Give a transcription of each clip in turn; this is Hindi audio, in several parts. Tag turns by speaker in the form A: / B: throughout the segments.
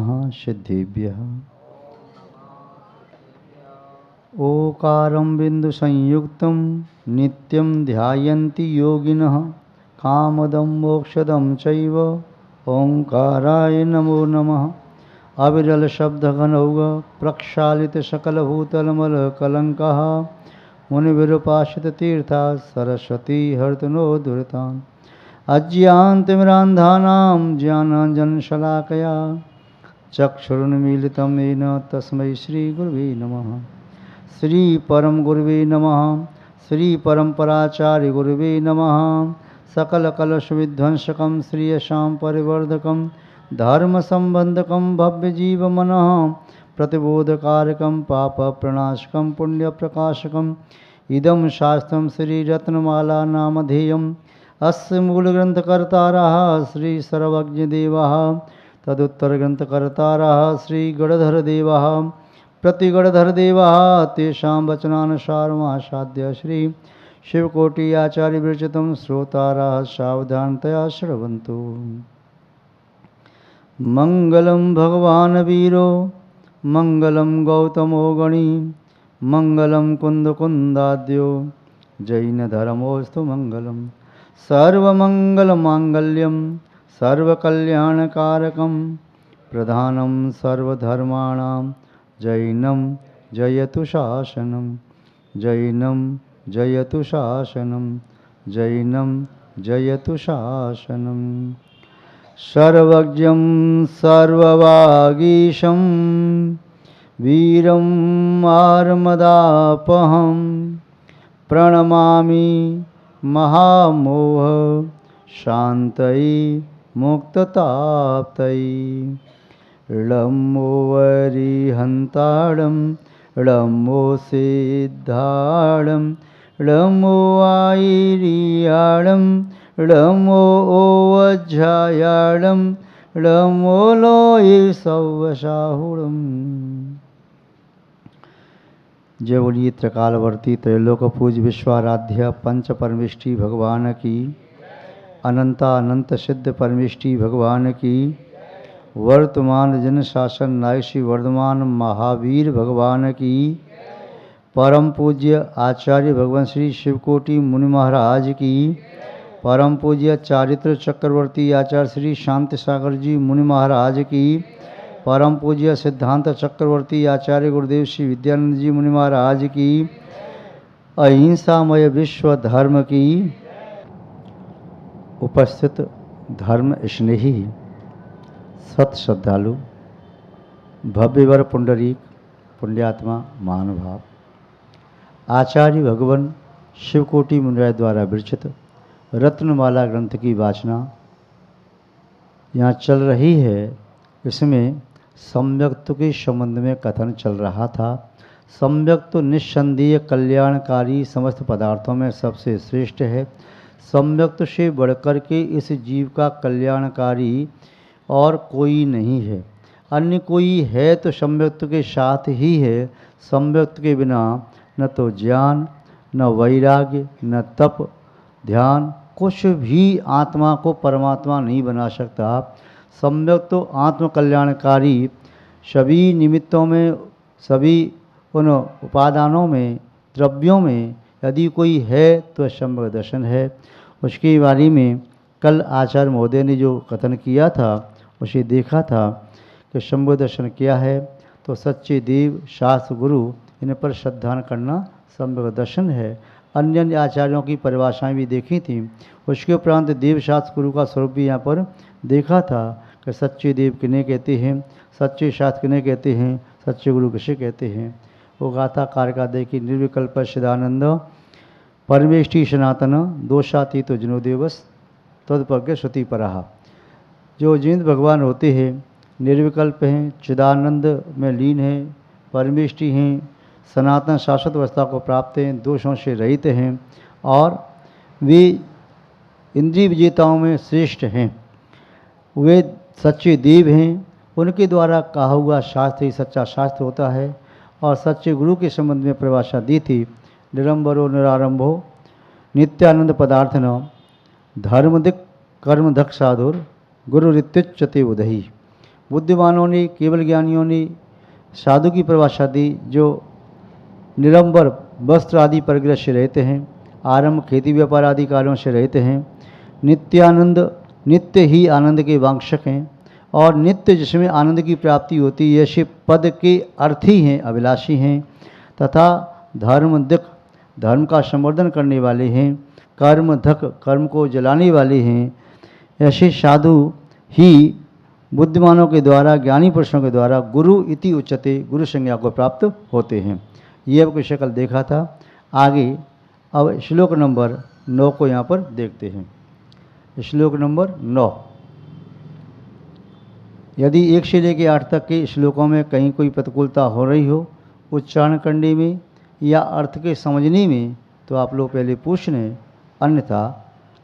A: नमः सिद्धिभ्यः। ओकारं बिन्दुसंयुक्तं नित्यं ध्यायन्ति योगिनः कामदं मोक्षदं चैव ओंकाराय नमो नमः। अविरल शब्दघनौघ प्रक्षालित सकलभूतलमलकलङ्कः मुनिविरूपाशिततीर्था सरस्वती हर्तनो दुरितान्। अज्ञानतिमिरान्धानां ज्ञानाञ्जनशलाकया चक्षुरुन्मीलितं येन तस्मै श्रीगुरुवे नमः। श्रीपरमगुरुवे नमः। श्रीपरम्पराचार्यगुरुवे नमः। सकलकलशविध्वंसकं श्रियशां परिवर्धकं धर्मसम्बन्धकं भव्यजीवमनः प्रतिबोधकारकं पापप्रणाशकं पुण्यप्रकाशकम् इदं शास्त्रं श्रीरत्नमाला नामधेयम्। अस्य मूलग्रन्थकर्तारः श्रीसर्वज्ञदेवः तदुत्तरग्रन्थकर्तारः श्रीगणधरदेवः प्रतिगणधरदेवः तेषां वचनानुसारमासाद्य श्री शिवकोटि आचार्यविरचितं श्रोतारः सावधानतया श्रवन्तु। मंगलम भगवान वीरो मंगलम गौतमो गणी मंगलम कुंदकुंदाद्यो जैन धर्मोस्तु मंगलम। सर्वमंगलमांगल्यम सर्वकल्याणकारकं प्रधानं सर्वधर्माणां जैनं जयतु शासनं जैनं जयतु शासनं जैनं जयतु शासनं। सर्वज्ञं सर्ववागीशं वीरं मार्मदापहं प्रणमामि महामोह शान्तये मुक्तताप्तये। लम्बो वरिहन्ताडं लम्बो सिद्धाडं लम्बो आयिरियाडं लमो ओवज्झायाडं लमो लोये सौवसाहुडम्। जय बोलिए त्रिकालवर्ती त्रैलोक पूज विश्वाराध्य पंच परमेष्टि भगवान की, अनंता अनंत सिद्ध परमेष्टि भगवान की, वर्तमान जन शासन नायक वर्धमान महावीर भगवान की, परम पूज्य आचार्य भगवान श्री शिवकोटि मुनि महाराज की, परम पूज्य चारित्र चक्रवर्ती आचार्य श्री शांति सागर जी मुनि महाराज की, परम पूज्य सिद्धांत चक्रवर्ती आचार्य गुरुदेव श्री विद्यानंद जी मुनि महाराज की, अहिंसामय विश्व धर्म की। उपस्थित धर्म स्नेही सत श्रद्धालु भव्यवर पुंडरीक पुण्यात्मा महानुभाव, आचार्य भगवान शिवकोटि मुनिराय द्वारा विरचित रत्नमाला ग्रंथ की वाचना यहाँ चल रही है। इसमें सम्यक्त के संबंध में कथन चल रहा था। सम्यक्त तो निस्संदेह कल्याणकारी समस्त पदार्थों में सबसे श्रेष्ठ है। सम्यक्त से बढ़कर के इस जीव का कल्याणकारी और कोई नहीं है। अन्य कोई है तो सम्यक्त के साथ ही है। सम्यक्त के बिना न तो ज्ञान न वैराग्य न तप ध्यान कुछ भी आत्मा को परमात्मा नहीं बना सकता। सम्यक तो आत्म कल्याणकारी सभी निमित्तों में सभी उन उपादानों में द्रव्यों में यदि कोई है तो सम्यक दर्शन है। उसके बारे में कल आचार्य महोदय ने जो कथन किया था उसे देखा था कि सम्यक दर्शन क्या है। तो सच्चे देव शास्त्र गुरु इन पर श्रद्धा करना सम्यक दर्शन है। अन्य अन्य आचार्यों की परिभाषाएं भी देखी थी। उसके उपरांत देव शास्त्र गुरु का स्वरूप भी यहाँ पर देखा था कि सच्चे देव किन्हें कहते हैं, सच्चे शास्त्र किन्हें कहते हैं, सच्चे गुरु किसे कहते हैं। वो गाथा कारका देखी निर्विकल्प सदानंद परमेष्टि सनातन दोषातीत जिनोदेवस तदपज्ञ श्रुति पराहा। जो जिन भगवान होते हैं निर्विकल्प हैं, चिदानंद में लीन हैं, परमेष्टि हैं, सनातन शाश्वत अवस्था को प्राप्त हैं, दोषों से रहित हैं और वे इंद्रिय विजेताओं में श्रेष्ठ हैं। वे सच्चे देव हैं। उनके द्वारा कहा हुआ शास्त्र ही सच्चा शास्त्र होता है। और सच्चे गुरु के संबंध में परिभाषा दी थी, निरंबरो निरारंभो नित्यानंद पदार्थ न धर्मदिक कर्मधक साधुर गुरु रित्युच्यते उदही। बुद्धिमानों ने, केवल ज्ञानियों ने साधु की परिभाषा दी जो निरंबर वस्त्र आदि परिग्रह से रहते हैं, आरंभ खेती व्यापार आदि कार्यों से रहते हैं, नित्यानंद नित्य ही आनंद के वांछक हैं और नित्य जिसमें आनंद की प्राप्ति होती है ऐसे पद के अर्थी हैं, अभिलाषी हैं, तथा धर्म दिक धर्म का संवर्धन करने वाले हैं, कर्म धक कर्म को जलाने वाले हैं, ऐसे साधु ही बुद्धिमानों के द्वारा, ज्ञानी पुरुषों के द्वारा गुरु इति उच्यते, गुरु संज्ञा को प्राप्त होते हैं। ये अब कोई शक्ल देखा था। आगे अब श्लोक नंबर 9 को यहाँ पर देखते हैं। श्लोक नंबर 9। यदि 1 से लेकर 8 तक के श्लोकों में कहीं कोई प्रतिकूलता हो रही हो उच्चारण करने में या अर्थ के समझने में तो आप लोग पहले पूछ लें, अन्यथा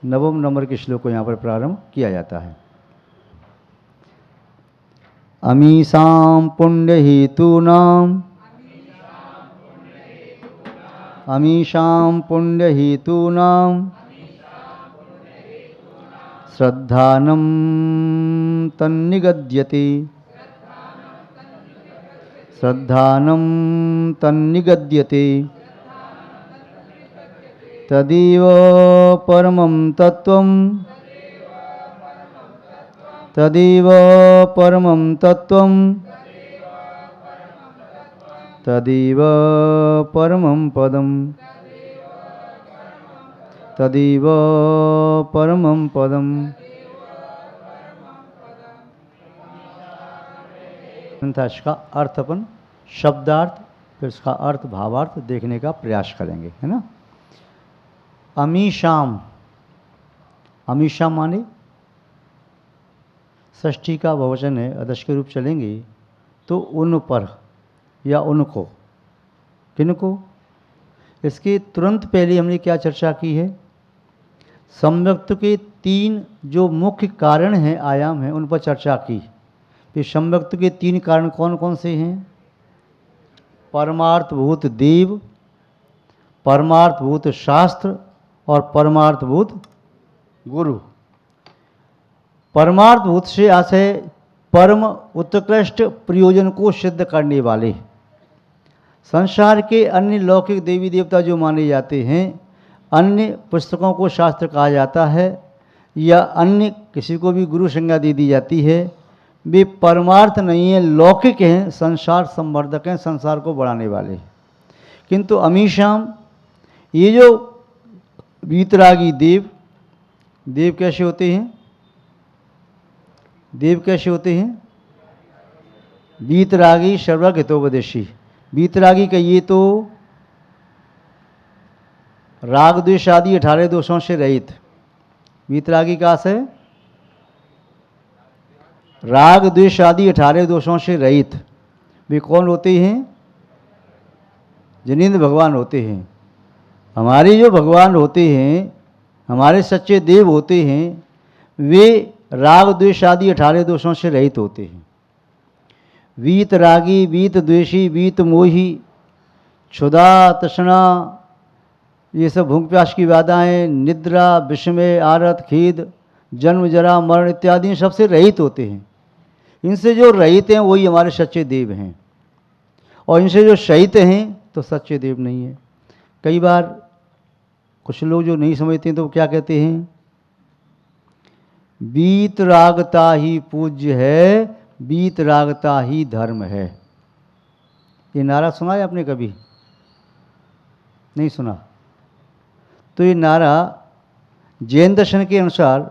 A: 9वें नंबर के श्लोक को यहाँ पर प्रारंभ किया जाता है। अमीषां पुण्यहेतूनां अमीषां पुण्यहेतूनां श्रद्धानं तन्निगद्यते श्रद्धानं तन्निगद्यते तदेव परमं तत्त्वं तदेव परमं तत्त्वं तदेव परमं पदं तदेव परमं पदम। इसका अर्थ अपन शब्दार्थ फिर इसका अर्थ भावार्थ देखने का प्रयास करेंगे, है ना। अमीषाम, अमीषा माने षष्ठी का बहुवचन है, अदश के रूप चलेंगे तो उन पर या उनको, किनको। इसके तुरंत पहले हमने क्या चर्चा की है, सम्यक्त के 3 जो मुख्य कारण हैं, आयाम हैं, उन पर चर्चा की। फिर सम्यक्त के 3 कारण कौन कौन से हैं, परमार्थभूत देव, परमार्थभूत शास्त्र और परमार्थभूत गुरु। परमार्थभूत से आशय परम उत्कृष्ट प्रयोजन को सिद्ध करने वाले। संसार के अन्य लौकिक देवी देवता जो माने जाते हैं, अन्य पुस्तकों को शास्त्र कहा जाता है या अन्य किसी को भी गुरु संज्ञा दे दी जाती है, वे परमार्थ नहीं है, लौकिक हैं, संसार संवर्धक हैं, संसार को बढ़ाने वाले। किंतु अमीषाम, ये जो वीतरागी देव, देव कैसे होते हैं, देव कैसे होते हैं, वीतरागी सर्वज्ञ हितोपदेशी। वीतरागी कहिए तो राग द्वेष आदि 18 दोषों से रहित। वीतरागी का अर्थ है राग द्वेष आदि 18 दोषों से रहित। वे कौन होते हैं, जिनेंद्र भगवान होते हैं। हमारे जो भगवान होते हैं, हमारे सच्चे देव होते हैं, वे राग द्वेष आदि 18 दोषों से रहित होते हैं। वीत रागी, वीत द्वेषी, वीत मोही, क्षुधा तृष्णा, ये सब भूख प्यास की बाधाएं, निद्रा, विषमय, आरत, खेद, जन्म जरा मरण इत्यादि सबसे रहित होते हैं। इनसे जो रहित हैं वही हमारे सच्चे देव हैं, और इनसे जो शहित हैं तो सच्चे देव नहीं है। कई बार कुछ लोग जो नहीं समझते हैं तो क्या कहते हैं, वीतरागता ही पूज्य है, वीतरागता ही धर्म है। ये नारा सुना है आपने कभी, नहीं सुना? तो ये नारा जैन दर्शन के अनुसार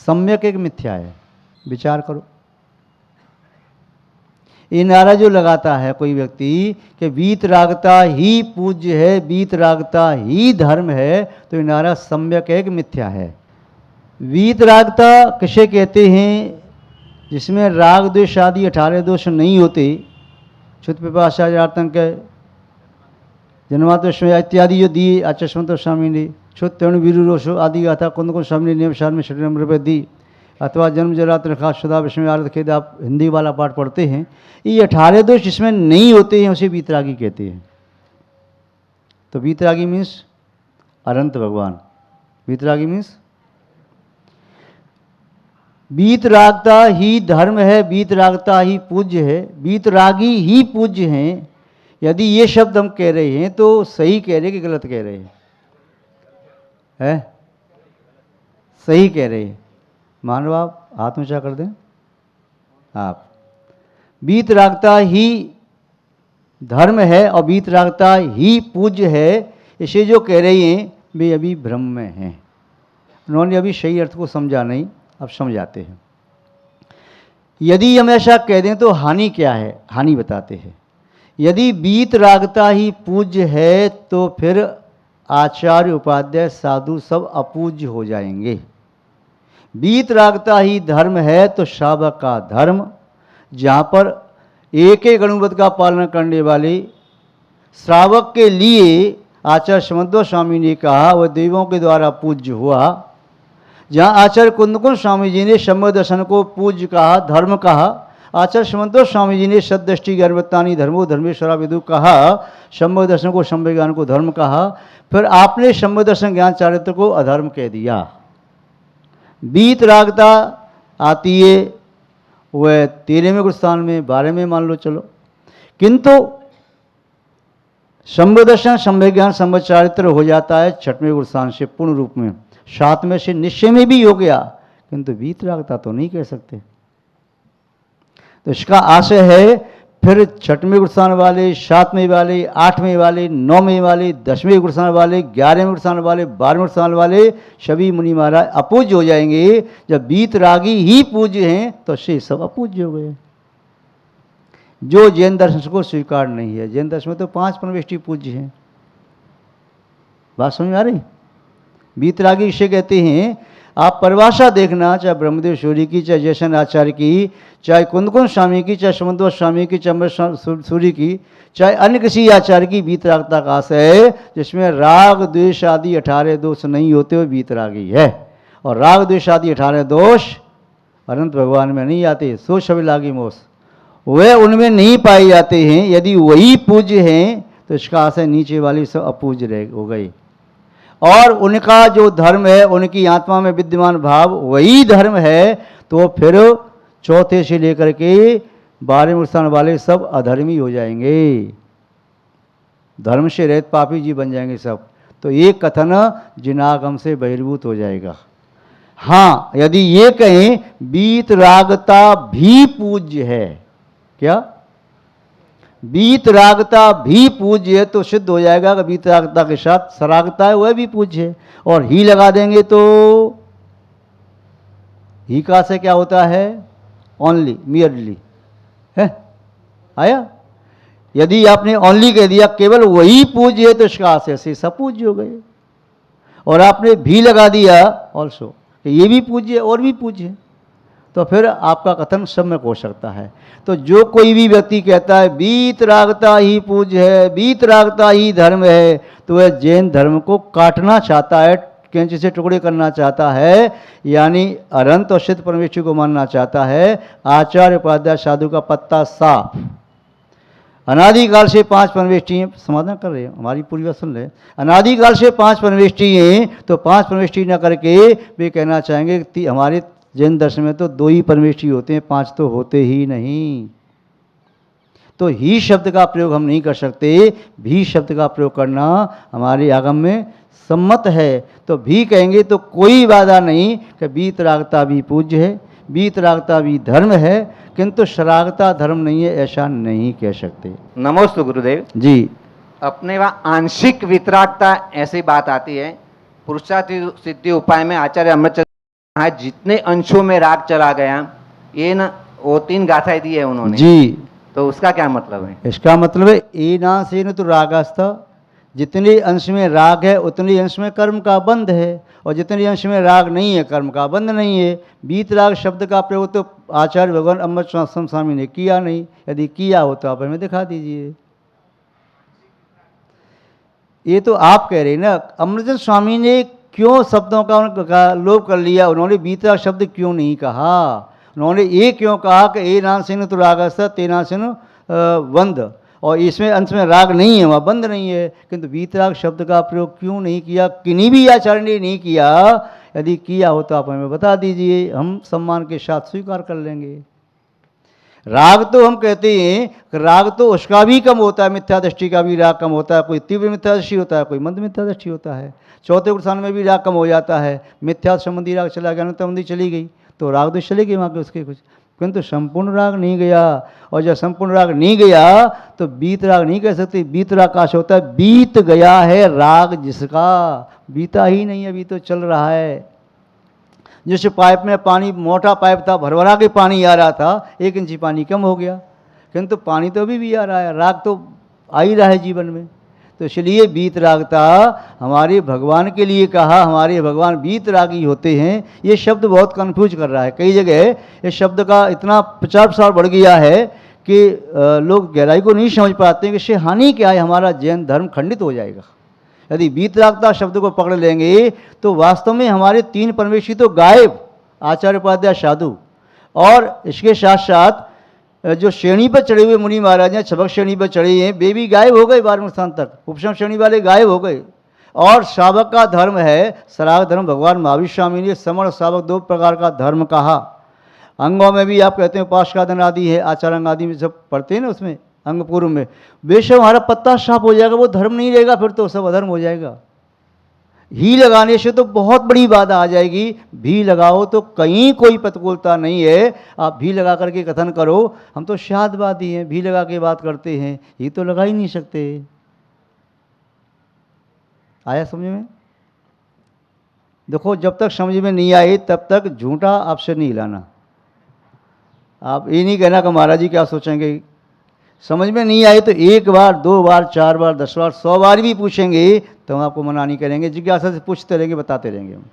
A: सम्यक एक मिथ्या है। विचार करो, ये नारा जो लगाता है कोई व्यक्ति कि वीतरागता ही पूज्य है, वीतरागता ही धर्म है, तो ये नारा सम्यक एक मिथ्या है। वीतरागता किसे कहते हैं, जिसमें राग द्वेष आदि 18 दोष नहीं होते। क्षुत पिपासा आतंक जन्मात्म इत्यादि जो दिए आचस्मत स्वामी ने, क्षुत तरुण वीरु रोषो आदि गाथा कुंद को स्वामी ने नियम सार में 6 नंबर पर दी, अथवा जन्म जरा त्रिखा शुदा विषम आरत खेद, आप हिंदी वाला पाठ पढ़ते हैं। ये 18 दोष जिसमें नहीं होते हैं उसे वीतरागी कहते हैं। तो वीतरागी मीन्स अनंत भगवान। वीतरागी मीन्स वीतरागता ही धर्म है, वीतरागता ही पूज्य है, वीतरागी ही पूज्य हैं। यदि ये शब्द हम कह रहे हैं तो सही कह रहे हैं कि गलत कह रहे हैं? है सही कह रहे हैं। मानव आप हाथ ऊंचा कर दें। आप वीतरागता ही धर्म है और वीतरागता ही पूज्य है, इसे जो कह रही हैं वे अभी भ्रम में हैं। उन्होंने अभी सही अर्थ को समझा नहीं, अब समझाते हैं। यदि हम ऐसा कह दें तो हानि क्या है, हानि बताते हैं। यदि वीतरागता ही पूज्य है तो फिर आचार्य उपाध्याय साधु सब अपूज्य हो जाएंगे। वीतरागता ही धर्म है तो श्रावक का धर्म, जहाँ पर एक एक अनुवद का पालन करने वाले श्रावक के लिए आचार्य समन्वय स्वामी ने कहा वह देवों के द्वारा पूज्य हुआ। जहाँ आचार्य कुंदकुंज स्वामी जी ने सम्यक दर्शन को पूज्य कहा, धर्म कहा, आचार्य समन्वय स्वामी जी ने सदृष्टि गर्भतानी धर्मो धर्मेश्वरा विदु कहा, सम्यक दर्शन को सम्यक ज्ञान को धर्म कहा, फिर आपने सम्यक दर्शन ज्ञान चारित्र को अधर्म कह दिया। वीतरागता आती है वह 13वें गुरुस्थान में, 12वें मान लो चलो, किंतु सम्यक दर्शन सम्यक ज्ञान सम्यक चारित्र हो जाता है 6वें गुरुस्थान से पूर्ण रूप में, 7वें से निश्चय में भी हो गया, किंतु वीतरागता तो नहीं कह सकते। तो इसका आशय है फिर 6वें गुरुस्थान वाले, 7वें वाले, 8वें वाले, 9वें वाले, 10वें गुरुस्थान वाले, 11वें गुरुस्थान वाले, 12वें गुरुस्थान वाले सभी मुनि महाराज अपूज्य हो जाएंगे। जब वीतरागी ही पूज्य हैं तो शेष सब अपूज्य हो गए। जो जैन दर्शन को स्वीकार नहीं है, जैन दर्शन में तो 5 परमेष्टि पूज्य हैं। बात समझ में आ रही? वीतरागी इसे कहते हैं। आप परिभाषा देखना, चाहे ब्रह्मदेव सूर्य की, चाहे जयसन आचार्य की, चाहे कुंदकुंज स्वामी की, चाहे समन्वय स्वामी की, चाहे सूर्य की, चाहे अन्य किसी आचार्य की, वीतरागता का आशय है जिसमें राग द्वेष आदि 18 दोष नहीं होते हुए वीतरागी है। और राग द्वेष आदि 18 दोष अनंत भगवान में नहीं आते, सो शबि लागी मोस, वे उनमें नहीं पाए जाते हैं। यदि वही पूज्य हैं तो इसका आशय नीचे वाली सब अपूज्य हो गई, और उनका जो धर्म है, उनकी आत्मा में विद्यमान भाव वही धर्म है, तो फिर 4थे से लेकर के 12वें गुरुस्थान वाले सब अधर्मी हो जाएंगे, धर्म से रहित पापी जी बन जाएंगे सब। तो ये कथन जिनागम से बहिर्भूत हो जाएगा। हाँ, यदि ये कहें वीतरागता भी पूज्य है, क्या वीतरागता भी पूज्य है, तो सिद्ध हो जाएगा कि वीतरागता के साथ सरागता है वह भी पूज्य है। और ही लगा देंगे तो ही का से क्या होता है? ओनली, मियरली है, आया? यदि आपने ओनली कह दिया केवल वही पूज्य है तो इसका आशय से सब पूज्य हो गए। और आपने भी लगा दिया ऑल्सो कि ये भी पूज्य है और भी पूज्य है, तो फिर आपका कथन सम्यक हो सकता है। तो जो कोई भी व्यक्ति कहता है वीतरागता ही पूज्य है, वीतरागता ही धर्म है, तो वह जैन धर्म को काटना चाहता है, कैंची से टुकड़े करना चाहता है, यानी अनंत और सिद्ध परमेश्वर को मानना चाहता है। आचार्य उपाध्याय साधु का पत्ता साफ। अनादिकाल से 5 परमेष्टि समाधान कर रहे हैं, हमारी पूरी बात सुन रहे। अनादिकाल से 5 परमेष्टि हैं, तो 5 परमेष्टि न करके वे कहना चाहेंगे कि हमारे जैन दर्शन में तो 2 ही परमेष्टि होते हैं, 5 तो होते ही नहीं। तो ही शब्द का प्रयोग हम नहीं कर सकते, भी शब्द का प्रयोग करना हमारे आगम में सम्मत है। तो भी कहेंगे तो कोई बाधा नहीं कि वीतरागता भी पूज्य है, वीतरागता भी धर्म है, किंतु शरागता धर्म नहीं है, ऐसा नहीं कह सकते।
B: नमोस्तु गुरुदेव
A: जी।
B: अपने वहाँ आंशिक वितरागता ऐसी बात आती है। पुरुषार्थ सिद्धि उपाय में आचार्य अमृतचंद्र जितने अंशों में राग चला गया, ये न वो 3 गाथाएं दी है उन्होंने
A: जी।
B: तो उसका क्या मतलब है?
A: इसका मतलब है ए ना से न तो रागास्था, जितने अंश में राग है उतने अंश में कर्म का बंध है, और जितने अंश में राग नहीं है कर्म का बंध नहीं है। वीतराग शब्द का प्रयोग तो आचार्य भगवान अमृतचंद्र स्वामी ने किया नहीं, यदि किया हो तो आप हमें दिखा दीजिए। ये तो आप कह रहे हैं ना, अमृतचंद्र स्वामी ने क्यों शब्दों का लोप कर लिया, उन्होंने वीतराग शब्द क्यों नहीं कहा? उन्होंने ये क्यों कहा कि ए नाम से न तो रागस्था तेना से न बंध, और इसमें अंश में राग नहीं है, वहाँ बंद नहीं है, किंतु वीतराग शब्द का प्रयोग क्यों नहीं किया? किन्हीं भी आचार्य ने नहीं किया। यदि किया हो तो आप हमें बता दीजिए, हम सम्मान के साथ स्वीकार कर लेंगे। राग तो हम कहते हैं कि राग तो उसका भी कम होता है, मिथ्या दृष्टि का भी राग कम होता है, कोई तीव्र मिथ्या दृष्टि होता है, कोई मंद मिथ्या दृष्टि होता है। चौथे स्थान में भी राग कम हो जाता है, मिथ्या संबंधी राग चला गया, अनुसंबंधी चली गई तो राग तो चले गए वहाँ के उसके कुछ, किंतु संपूर्ण राग नहीं गया। और जब संपूर्ण राग नहीं गया तो बीत राग नहीं कह सकते। बीत राग का होता है बीत गया है राग जिसका, बीता ही नहीं अभी तो चल रहा है। जैसे पाइप में पानी, मोटा पाइप था, भरभरा के पानी आ रहा था, 1 इंची पानी कम हो गया, किंतु पानी तो अभी भी आ रहा है, राग तो आ ही रहा है जीवन में। तो इसलिए बीत राग था हमारे भगवान के लिए कहा, हमारे भगवान बीत रागी होते हैं। ये शब्द बहुत कन्फ्यूज कर रहा है, कई जगह इस शब्द का इतना प्रचार प्रसार बढ़ गया है कि लोग गहराई को नहीं समझ पाते हैं कि इससे हानि क्या है, हमारा जैन धर्म खंडित हो जाएगा। यदि बीतरागता शब्द को पकड़ लेंगे तो वास्तव में हमारे 3 परमेशी तो गायब, आचार्य उपाध्याय साधु, और इसके साथ साथ जो श्रेणी पर चढ़े हुए मुनि महाराज हैं, छबक श्रेणी पर चढ़े हैं, वे भी गायब हो गए 12वें स्थान तक, उपशम श्रेणी वाले गायब हो गए। और शावक का धर्म है सराग धर्म, भगवान महावीर स्वामी ने समण शावक 2 प्रकार का धर्म कहा। अंगों में भी आप कहते हैं उपासकादन आदि है, आचार अंग आदि में सब पढ़ते हैं ना, उसमें अंग पूर्व में बेशक हमारा पत्ता साफ हो जाएगा, वो धर्म नहीं रहेगा, फिर तो सब अधर्म हो जाएगा। ही लगाने से तो बहुत बड़ी बाधा आ जाएगी। भी लगाओ तो कहीं कोई प्रतिकूलता नहीं है, आप भी लगा करके कथन करो, हम तो शादवादी हैं, भी लगा के बात करते हैं, ही तो लगा ही नहीं सकते। आया समझ में? देखो, जब तक समझ में नहीं आए तब तक झूठा आपसे नहीं हिलाना। आप ये नहीं कहना कि महाराज जी क्या सोचेंगे। समझ में नहीं आए तो 1 बार, 2 बार, 4 बार, 10 बार, 100 बार भी पूछेंगे तो हम आपको मना नहीं करेंगे। जिज्ञासा से पूछते रहेंगे, बताते रहेंगे हम।